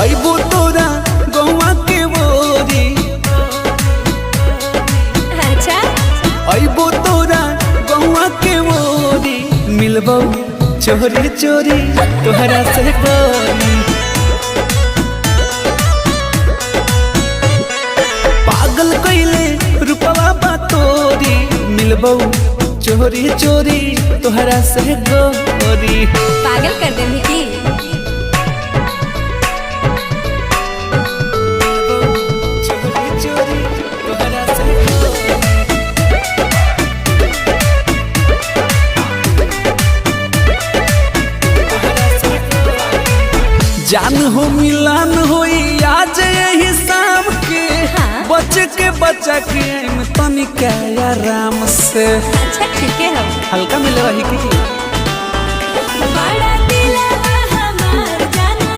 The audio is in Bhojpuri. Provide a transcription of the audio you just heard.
अइबो तोरा गौवा के बोरी। अच्छा अइबो तोरा गौवा के बोरी। मिलबो चोरी चोरी तोहरा से बोली। पागल कइले रूपवा बा तोरी। मिलबो चोरी चोरी तोहरा से गोरी। पागल कर दे की। चोरी चोरी तोहरा से गोरी। जान हो मिलान होई आज यही शाम के। हाँ। बचा के तनिका आराम से। अच्छा ठीक है हम हल्का मिले रही की।